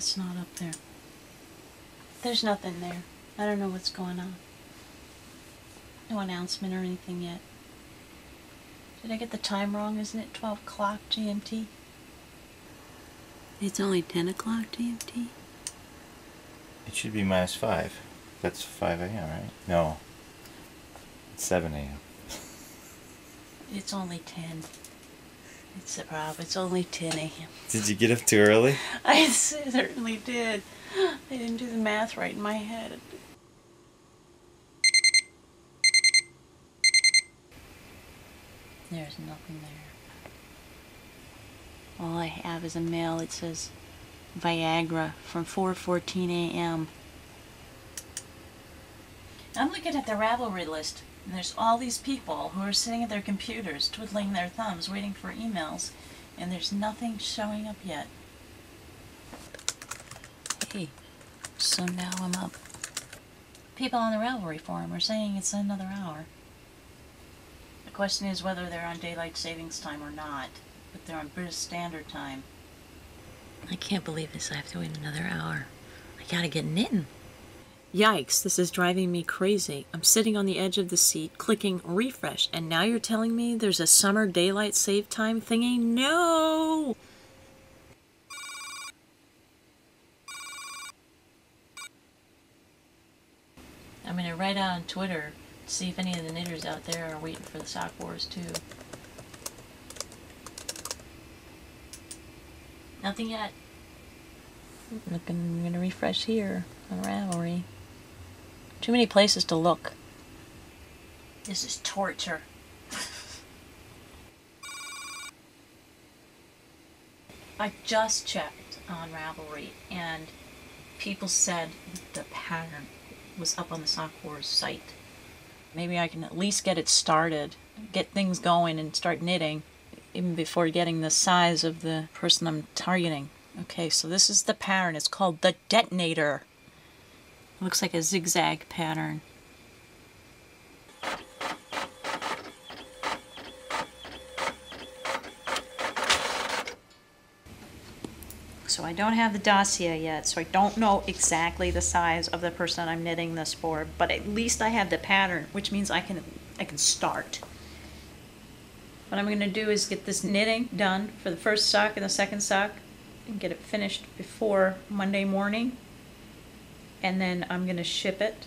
it's not up there. There's nothing there. I don't know what's going on. No announcement or anything yet. Did I get the time wrong? Isn't it 12 o'clock GMT? It's only 10 o'clock GMT? It should be -5. That's 5 a.m., right? No. It's 7 a.m. It's only 10. It's a problem. It's only 10 a.m. Did you get up too early? I certainly did. I didn't do the math right in my head. There's nothing there. All I have is a mail. It says Viagra from 4:14 a.m. I'm looking at the Ravelry list, and there's all these people who are sitting at their computers, twiddling their thumbs, waiting for emails, and there's nothing showing up yet. Hey, so now I'm up. People on the Ravelry forum are saying it's another hour. The question is whether they're on daylight savings time or not, but they're on British Standard Time. I can't believe this. I have to wait another hour. I gotta get knitting. Yikes, this is driving me crazy. I'm sitting on the edge of the seat, clicking refresh, and now you're telling me there's a summer daylight save time thingy? No! I'm gonna write out on Twitter to see if any of the knitters out there are waiting for the sock wars too. Nothing yet. I'm gonna refresh here on Ravelry. Too many places to look. This is torture. I just checked on Ravelry and people said the pattern was up on the Sock Wars site. Maybe I can at least get it started, get things going and start knitting even before getting the size of the person I'm targeting. Okay, so this is the pattern. It's called the Detonator. It looks like a zigzag pattern. So I don't have the dossier yet, so I don't know exactly the size of the person I'm knitting this for, but at least I have the pattern, which means I can start. What I'm going to do is get this knitting done for the first sock and the second sock and get it finished before Monday morning. And then I'm going to ship it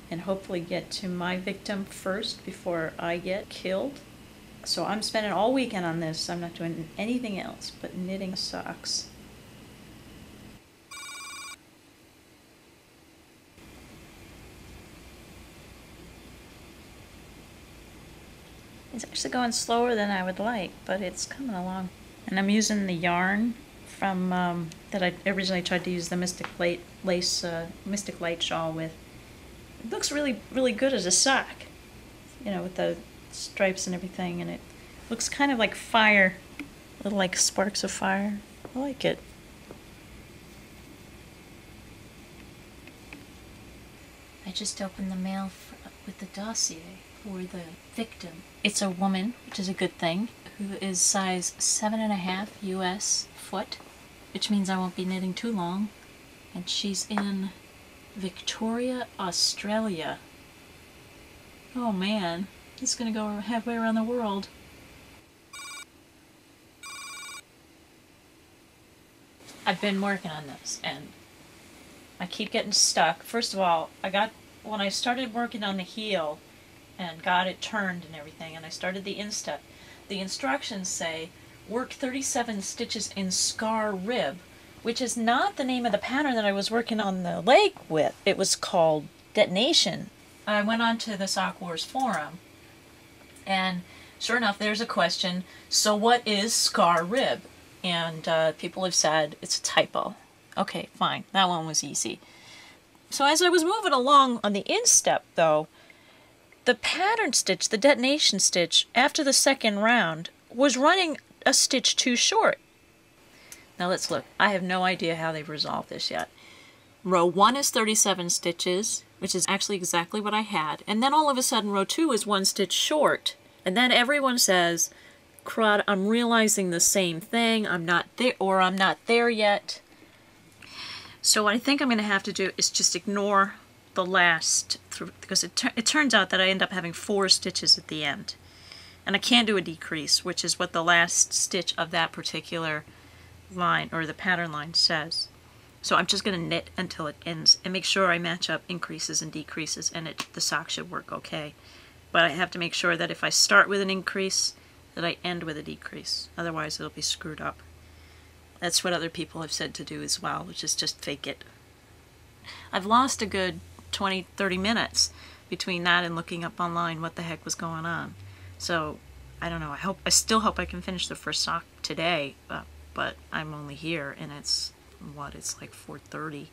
and hopefully get to my victim first before I get killed. So I'm spending all weekend on this. I'm not doing anything else but knitting socks. It's actually going slower than I would like, but it's coming along. And I'm using the yarn from that I originally tried to use the Mystic Light shawl with. It looks really, really good as a sock, you know, with the stripes and everything, and it looks kind of like fire, little like sparks of fire. I like it. I just opened the mail with the dossier for the victim. It's a woman, which is a good thing, who is size 7.5 US foot, which means I won't be knitting too long. And she's in Victoria, Australia. Oh man, it's gonna go halfway around the world. I've been working on this and I keep getting stuck. First of all, when I started working on the heel and got it turned and everything, and I started the instep, the instructions say work 37 stitches in scar rib, which is not the name of the pattern that I was working on the leg with. It was called Detonation. I went on to the Sock Wars forum, and sure enough, there's a question, so what is scar rib? And people have said it's a typo. Okay, fine, that one was easy. So as I was moving along on the instep, though, the pattern stitch, the detonation stitch, after the second round, was running a stitch too short. Now let's look. I have no idea how they've resolved this yet. Row 1 is 37 stitches, which is actually exactly what I had. And then all of a sudden row 2 is 1 stitch short. And then everyone says, crud, I'm realizing the same thing. I'm not there, or I'm not there yet. So what I think I'm going to have to do is just ignore the last, because it turns out that I end up having 4 stitches at the end. And I can't do a decrease, which is what the last stitch of that particular line, or the pattern line, says. So I'm just going to knit until it ends and make sure I match up increases and decreases, and the sock should work okay. But I have to make sure that if I start with an increase, that I end with a decrease. Otherwise it'll be screwed up. That's what other people have said to do as well, which is just fake it. I've lost a good 20-30 minutes between that and looking up online what the heck was going on. So I don't know. I still hope I can finish the first sock today, but I'm only here and it's like 4:30,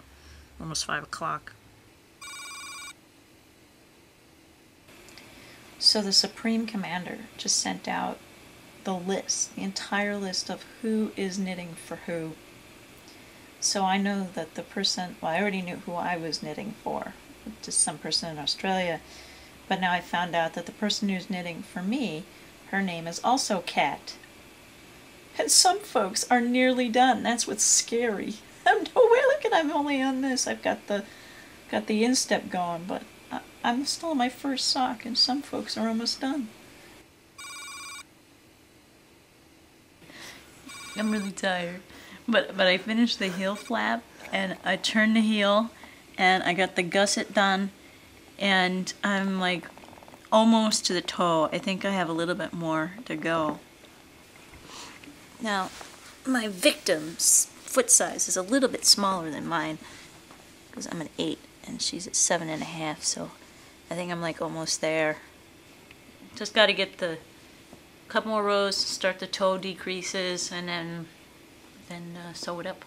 almost 5 o'clock. So the Supreme Commander just sent out the list, the entire list of who is knitting for who. So I know that the person, well, I already knew who I was knitting for, just some person in Australia, but now I found out that the person who's knitting for me, her name is also Kat. And some folks are nearly done. That's what's scary. No way, look at, I'm only on this. I've got the instep going, but I'm still on my first sock, and some folks are almost done. I'm really tired, but I finished the heel flap, and I turned the heel, and I got the gusset done, and I'm like almost to the toe. I think I have a little bit more to go. Now, my victim's foot size is a little bit smaller than mine, because I'm an 8 and she's at 7.5, so I think I'm like almost there. Just got to get the couple more rows, start the toe decreases, and then sew it up.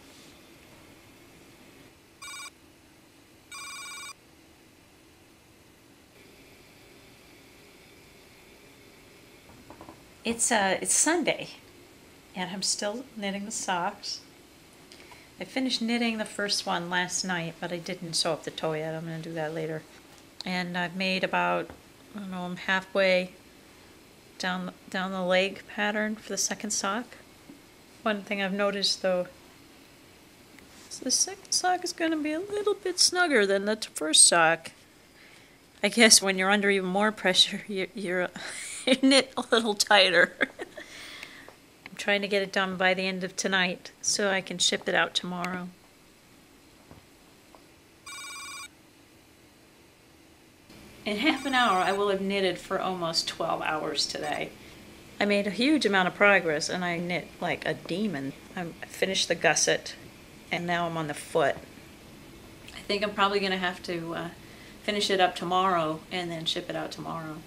It's Sunday, and I'm still knitting the socks. I finished knitting the first one last night, but I didn't sew up the toe yet. I'm going to do that later. And I've made about, I don't know, I'm halfway down the leg pattern for the second sock. One thing I've noticed though, is the second sock is going to be a little bit snugger than the first sock. I guess when you're under even more pressure, you knit a little tighter. I'm trying to get it done by the end of tonight so I can ship it out tomorrow. In half an hour, I will have knitted for almost 12 hours today. I made a huge amount of progress, and I knit like a demon. I finished the gusset, and now I'm on the foot. I think I'm probably going to have to finish it up tomorrow and then ship it out tomorrow.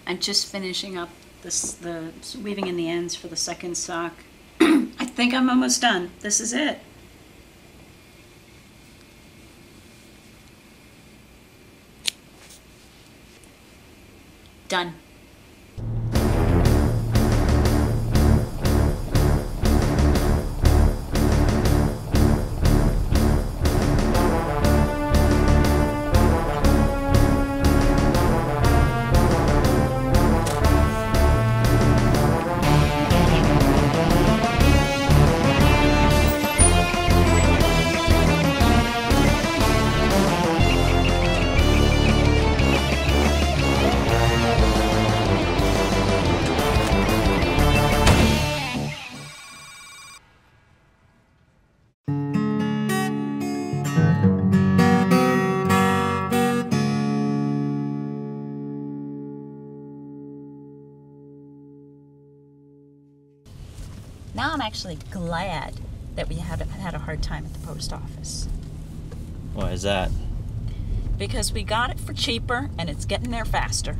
I'm just finishing up the weaving in the ends for the second sock. I think I'm almost done. This is it. Done. Now I'm actually glad that we had a hard time at the post office. Why is that? Because we got it for cheaper and it's getting there faster.